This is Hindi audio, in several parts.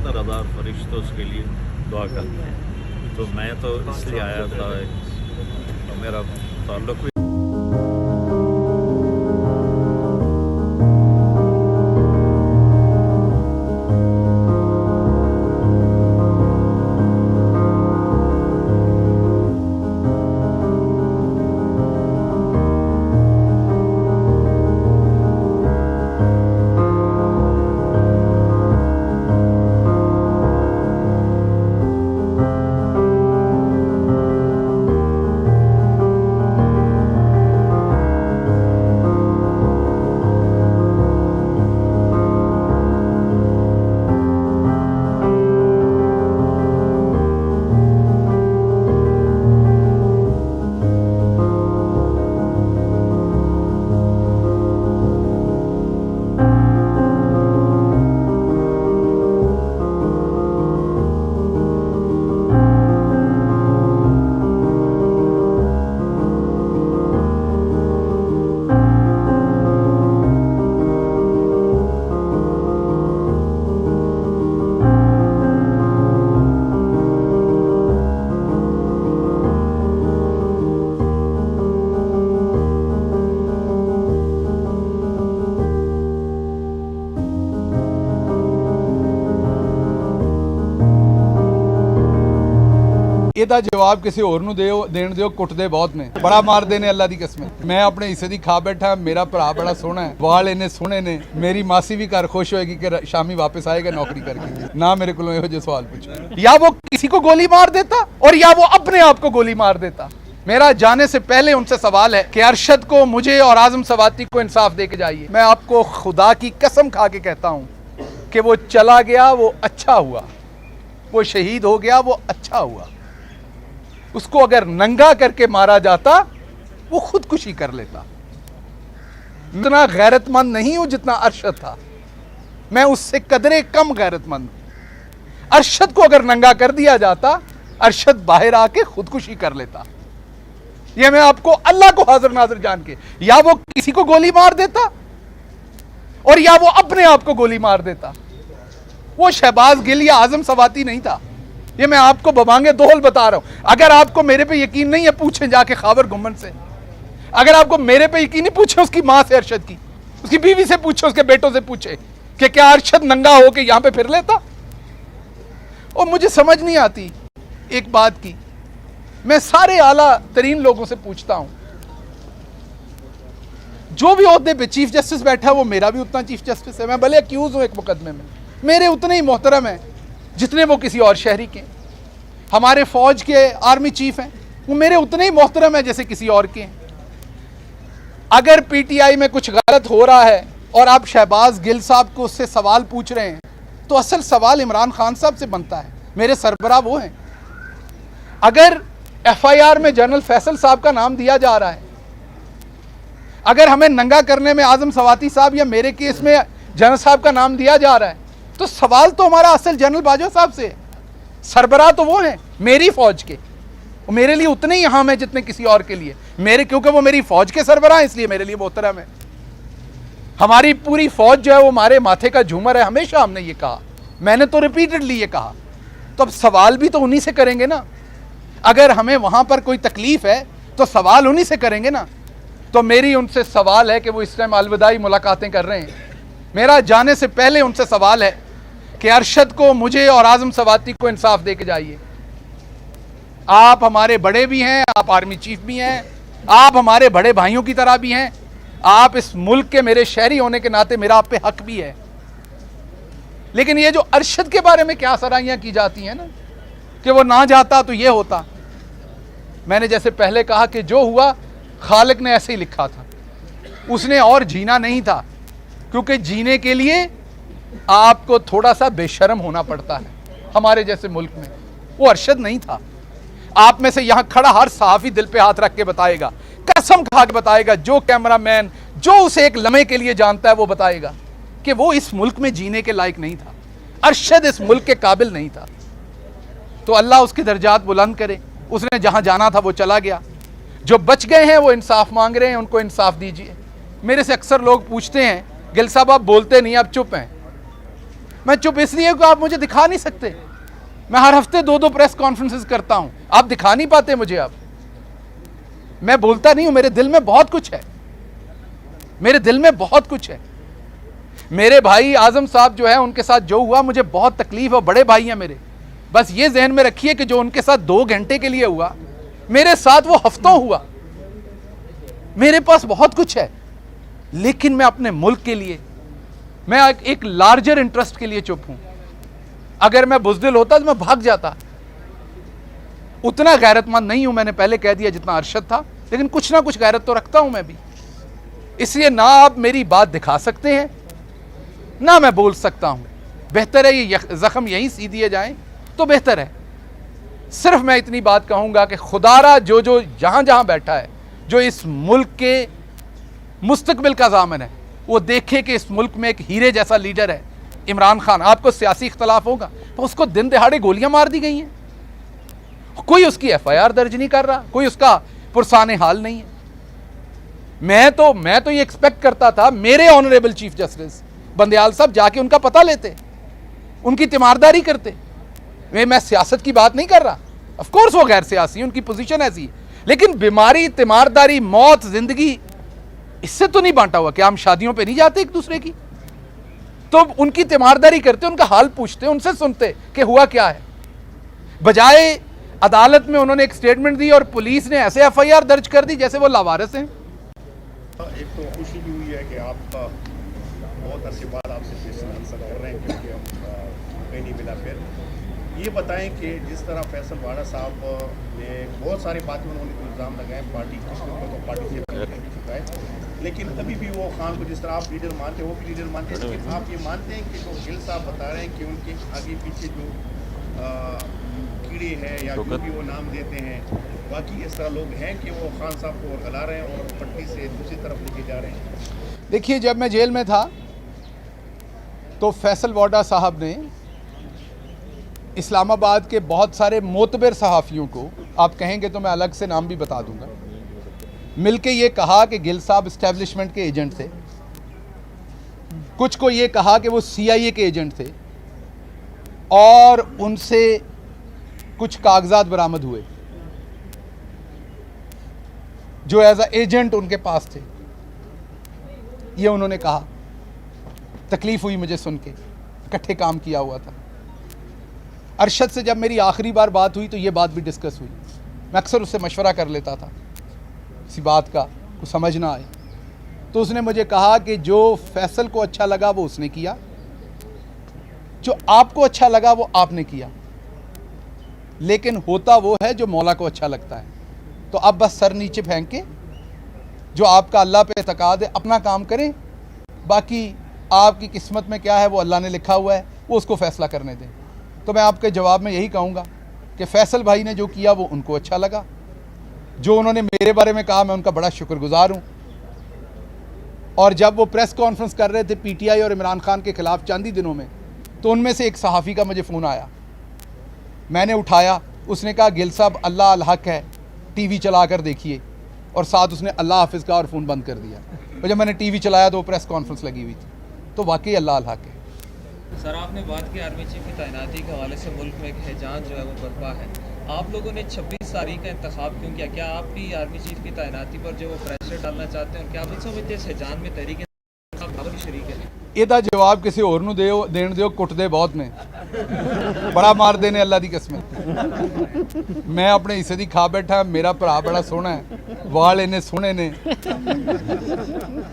70,000 फरिश्तों उसके लिए दुआ करते हैं। तो मैं तो इसलिए आया था, तो मेरा ताल्लुक भी ਇਹਦਾ ਜਵਾਬ ਕਿਸੇ ਹੋਰ ਨੂੰ ਦਿਓ, ਦੇਣ ਦਿਓ, ਕੁੱਟਦੇ ਬਹੁਤ ਨੇ, ਬੜਾ ਮਾਰਦੇ ਨੇ ਅੱਲਾ ਦੀ ਕਸਮ। ਮੈਂ ਆਪਣੇ ਹਿੱਸੇ ਦੀ ਖਾ ਬੈਠਾ, ਮੇਰਾ ਭਰਾ ਬੜਾ ਸੋਹਣਾ ਹੈ, ਵਾਲ ਇੰਨੇ ਸੋਹਣੇ ਨੇ, ਮੇਰੀ ਮਾਸੀ ਵੀ ਘਰ ਖੁਸ਼ ਹੋਏਗੀ कि शामी वापस आएगा नौकरी करके। ना मेरे को ਇਹੋ ਜਿਹੇ सवाल पूछो, या वो किसी को गोली मार देता और या वो अपने आप को गोली मार देता। मेरा जाने से पहले उनसे सवाल है कि अरशद को, मुझे और आजम सवाती को इंसाफ दे के जाइए। मैं आपको खुदा की कसम खा के कहता हूँ कि वो चला गया वो अच्छा हुआ, वो शहीद हो गया वो अच्छा हुआ। उसको अगर नंगा करके मारा जाता वो खुदकुशी कर लेता। इतना गैरतमंद नहीं हूं जितना अरशद था, मैं उससे कदरे कम गैरतमंद हूं। अरशद को अगर नंगा कर दिया जाता, अरशद बाहर आके खुदकुशी कर लेता। यह मैं आपको अल्लाह को हाजिर नाजिर जान के, या वो किसी को गोली मार देता और या वो अपने आप को गोली मार देता। वो शहबाज गिल या आजम सवाती नहीं था, ये मैं आपको बबांगे दोहल बता रहा हूं। अगर आपको मेरे पे यकीन नहीं है, पूछें जाके खावर गुम्मन से। अगर आपको मेरे पे यकीन नहीं, पूछे उसकी मां से, अरशद की, उसकी बीवी से पूछे, उसके बेटों से पूछे कि क्या अरशद नंगा होके यहां पे फिर लेता। और मुझे समझ नहीं आती एक बात की, मैं सारे आला तरीन लोगों से पूछता हूं, जो भी ओहदे पे चीफ जस्टिस बैठा है वो मेरा भी उतना चीफ जस्टिस है। मैं भले अक्यूज हूं एक मुकदमे में, मेरे उतने ही मोहतरम है जितने वो किसी और शहरी के। हमारे फौज के आर्मी चीफ हैं, वो मेरे उतने ही मोहतरम है जैसे किसी और के हैं। अगर पीटीआई में कुछ गलत हो रहा है और आप शहबाज गिल साहब को उससे सवाल पूछ रहे हैं, तो असल सवाल इमरान खान साहब से बनता है, मेरे सरबराह वो हैं। अगर एफआईआर में जनरल फैसल साहब का नाम दिया जा रहा है, अगर हमें नंगा करने में आजम सवाती साहब या मेरे केस में जनरल साहब का नाम दिया जा रहा है, तो सवाल तो हमारा असल जनरल बाजवा साहब से है। सरबराह तो वो हैं मेरी फौज के, वो मेरे लिए उतने ही अहम है जितने किसी और के लिए। मेरे, क्योंकि वो मेरी फौज के सरबराह हैं, इसलिए मेरे लिए मोहतरम है। हमारी पूरी फौज जो है वो हमारे माथे का झूमर है, हमेशा हमने ये कहा, मैंने तो रिपीटेडली ये कहा। तो अब सवाल भी तो उन्हीं से करेंगे ना। अगर हमें वहां पर कोई तकलीफ है तो सवाल उन्हीं से करेंगे ना। तो मेरी उनसे सवाल है कि वो इस टाइम अलविदाई मुलाकातें कर रहे हैं। मेरा जाने से पहले उनसे सवाल है कि अरशद को, मुझे और आजम सवाती को इंसाफ दे के जाइए। आप हमारे बड़े भी हैं, आप आर्मी चीफ भी हैं, आप हमारे बड़े भाइयों की तरह भी हैं, आप इस मुल्क के मेरे शहरी होने के नाते मेरा आप पे हक भी है। लेकिन ये जो अरशद के बारे में क्या सराहियां की जाती हैं ना कि वो ना जाता तो ये होता। मैंने जैसे पहले कहा कि जो हुआ खालिक ने ऐसे ही लिखा था, उसने और जीना नहीं था, क्योंकि जीने के लिए आपको थोड़ा सा बेशर्म होना पड़ता है हमारे जैसे मुल्क में। वो अरशद नहीं था। आप में से यहां खड़ा हर सहाफी दिल पे हाथ रख के बताएगा, कसम खा के बताएगा, जो कैमरामैन जो उसे एक लम्हे के लिए जानता है वो बताएगा कि वो इस मुल्क में जीने के लायक नहीं था। अरशद इस मुल्क के काबिल नहीं था। तो अल्लाह उसकी दर्जात बुलंद करे। उसने जहां जाना था वो चला गया। जो बच गए हैं वो इंसाफ मांग रहे हैं, उनको इंसाफ दीजिए। मेरे से अक्सर लोग पूछते हैं, गिल साहब आप बोलते नहीं, आप चुप हैं। मैं चुप इसलिए कि आप मुझे दिखा नहीं सकते। मैं हर हफ्ते 2-2 प्रेस कॉन्फ्रेंसेस करता हूं, आप दिखा नहीं पाते मुझे। अब मैं बोलता नहीं हूं, मेरे दिल में बहुत कुछ है, मेरे दिल में बहुत कुछ है। मेरे भाई आजम साहब जो है, उनके साथ जो हुआ मुझे बहुत तकलीफ, और बड़े भाई हैं मेरे। बस ये जहन में रखिए कि जो उनके साथ 2 घंटे के लिए हुआ, मेरे साथ वो हफ्तों हुआ। मेरे पास बहुत कुछ है, लेकिन मैं अपने मुल्क के लिए, मैं एक लार्जर इंटरेस्ट के लिए चुप हूं। अगर मैं बुज़दिल होता तो मैं भाग जाता। उतना गैरतमंद नहीं हूं, मैंने पहले कह दिया, जितना अरशद था, लेकिन कुछ ना कुछ गैरत तो रखता हूं मैं भी। इसलिए ना आप मेरी बात दिखा सकते हैं, ना मैं बोल सकता हूं। बेहतर है ये जख्म यहीं सी दिए जाएं तो बेहतर है। सिर्फ मैं इतनी बात कहूंगा कि खुदारा जो जहां जहां बैठा है, जो इस मुल्क के मुस्तकबिल का ज़ामिन है, वो देखे कि इस मुल्क में एक हीरे जैसा लीडर है इमरान खान। आपको सियासी इख्तलाफ होगा, तो उसको दिन दहाड़े गोलियां मार दी गई हैं, कोई उसकी FIR दर्ज नहीं कर रहा, कोई उसका पुरसाने हाल नहीं है। मैं तो ये एक्सपेक्ट करता था मेरे ऑनरेबल चीफ जस्टिस बंदयाल साहब जाके उनका पता लेते, उनकी तीमारदारी करते। मैं सियासत की बात नहीं कर रहा, ऑफ कोर्स वो गैर सियासी, उनकी पोजीशन ऐसी है, लेकिन बीमारी, तीमारदारी, मौत, जिंदगी, इससे तो नहीं बांटा हुआ। क्या हम शादियों पे नहीं जाते एक दूसरे की? तो उनकी तीमारदारी करते, उनका हाल पूछते, उनसे सुनते कि हुआ क्या है। बजाय अदालत में उन्होंने एक स्टेटमेंट दी और पुलिस ने ऐसे FIR दर्ज कर दी जैसे वो लावारिस हैं। एक तो खुशी भी हुई है कि आप बहुत अरसे बाद आपसे क्वेश्चन आंसर कर रहे हैं, क्योंकि हम कहीं नहीं मिला। फिर ये बताएं कि जिस तरह फैसल वाड़ा साहब ने बहुत सारी बातें उन्होंने इल्ज़ाम लगाए, पार्टी कुछ लोगों को तो पार्टी से निकल चुका है, लेकिन अभी भी वो खान को जिस तरह आप लीडर मानते हैं, वो भी लीडर मानते हैं। लेकिन आप ये मानते हैं कि जो गिल साहब बता रहे हैं कि उनके आगे पीछे जो कीड़े हैं या जो भी वो नाम देते हैं, बाकी इस तरह लोग हैं कि वो खान साहब को गला रहे हैं और पट्टी से दूसरी तरफ लेके जा रहे हैं? देखिए, जब मैं जेल में था तो फैसल वाडा साहब ने इस्लामाबाद के बहुत सारे मोतबर सहाफ़ियों को, आप कहेंगे तो मैं अलग से नाम भी बता दूंगा, मिलके ये कहा कि गिल साहब इस्टेब्लिशमेंट के एजेंट थे। कुछ को ये कहा कि वो CIA के एजेंट थे, और उनसे कुछ कागजात बरामद हुए जो एज एजेंट उनके पास थे। ये उन्होंने कहा। तकलीफ हुई मुझे सुन के, इकट्ठे काम किया हुआ था। अरशद से जब मेरी आखिरी बार बात हुई तो ये बात भी डिस्कस हुई। मैं अक्सर उससे मशवरा कर लेता था किसी बात का, कुछ समझ ना आए तो उसने मुझे कहा कि जो फैसल को अच्छा लगा वो उसने किया, जो आपको अच्छा लगा वो आपने किया, लेकिन होता वो है जो मौला को अच्छा लगता है। तो अब बस सर नीचे फेंक के जो आपका अल्लाह पे एतकाद है अपना काम करें, बाकी आपकी किस्मत में क्या है वो अल्लाह ने लिखा हुआ है, वो उसको फ़ैसला करने दें। तो मैं आपके जवाब में यही कहूँगा कि फैसल भाई ने जो किया वो उनको अच्छा लगा, जो उन्होंने मेरे बारे में कहा मैं उनका बड़ा शुक्रगुजार हूँ। और जब वो प्रेस कॉन्फ्रेंस कर रहे थे PTI और इमरान खान के ख़िलाफ़ चंद ही दिनों में, तो उनमें से एक सहाफ़ी का मुझे फ़ोन आया, मैंने उठाया, उसने कहा गिल साहब अल्लाह अल हक है, TV चला कर देखिए, और साथ उसने अल्लाह हाफिज़ का और फ़ोन बंद कर दिया। और जब मैंने TV चलाया तो वो प्रेस कॉन्फ्रेंस लगी हुई थी, तो वाकई अल्लाह अल हक है। सर, आपने बात की आर्मी चीफ की तैनाती के हवाले से मुल्क में एक हैजान जो है वो बर्पा है। आप लोगों ने 26 तारीख का इंतखाब क्यों किया? क्या आप भी आर्मी चीफ की तैनाती पर जो वो प्रेशर डालना चाहते हैं? क्या आप नहीं समझते इस हैजान में तहरीक शरीक है? ਇਹਦਾ जवाब किसी होर ਨੂੰ ਦਿਓ, ਦੇਣ ਦਿਓ, ਕੁੱਟਦੇ ਬਹੁਤ ਨੇ, बड़ा मारते ने अल्लाह की कसम। मैं अपने हिस्से की खा बैठा, मेरा भरा बड़ा सोहना है, वाल इन्ने सोहने ने,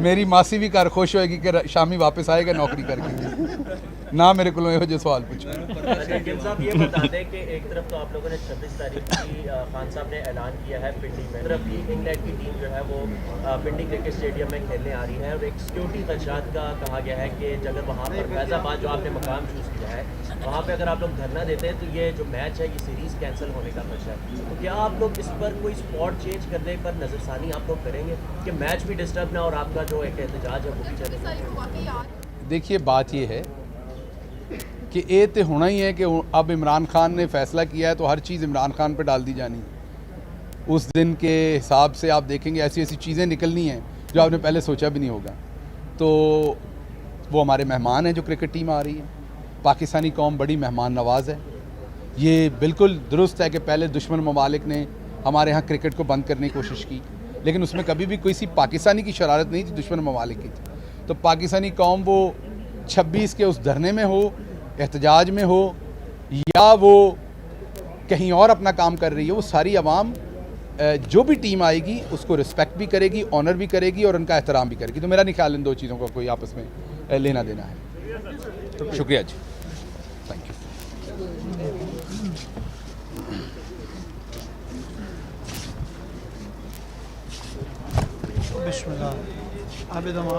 मेरी मासी भी घर खुश होएगी कि शामी वापस आएगा नौकरी करके। ना मेरे को यहो जो सवाल पूछो। गिल साहब ये बता दें कि एक तरफ तो आप लोगों ने 26 तारीख की खान साहब ने ऐलान किया है पिंडी में, तरफ की इंग्लैंड की टीम जो है वो पिंडी क्रिकेट स्टेडियम में खेलने आ रही है, और एक सिक्योरिटी खदशात का कहा गया है कि अगर वहाँ पर फैज़ाबाद जो आपने मकाम चूज़ किया है, वहाँ पे अगर आप लोग धरना देते हैं तो ये जो मैच है ये सीरीज़ कैंसिल होने का खदशा है। तो क्या आप लोग इस पर कोई स्पॉट चेंज करने पर नज़रसानी आप लोग करेंगे कि मैच भी डिस्टर्ब ना और आपका जो एक एहतजाज है वो भी चले? देखिए, बात ये है कि ये तो होना ही है कि अब इमरान खान ने फ़ैसला किया है तो हर चीज़ इमरान खान पे डाल दी जानी है। उस दिन के हिसाब से आप देखेंगे ऐसी ऐसी चीज़ें निकलनी हैं जो आपने पहले सोचा भी नहीं होगा। तो वो हमारे मेहमान हैं जो क्रिकेट टीम आ रही है, पाकिस्तानी कौम बड़ी मेहमान नवाज है। ये बिल्कुल दुरुस्त है कि पहले दुश्मन ममालिक ने हमारे यहाँ क्रिकेट को बंद करने की कोशिश की, लेकिन उसमें कभी भी कोई सी पाकिस्तानी की शरारत नहीं थी, दुश्मन ममालिक की थी। तो पाकिस्तानी कौम वो 26 के उस धरने में हो, एहतजाज में हो, या वो कहीं और अपना काम कर रही है, वो सारी आवाम जो भी टीम आएगी उसको रिस्पेक्ट भी करेगी, ऑनर भी करेगी और उनका एहतराम भी करेगी। तो मेरा नहीं ख्याल इन दो चीज़ों का कोई आपस में लेना देना है। शुक्रिया जी, थैंक यू। बिस्मिल्लाह। आबिद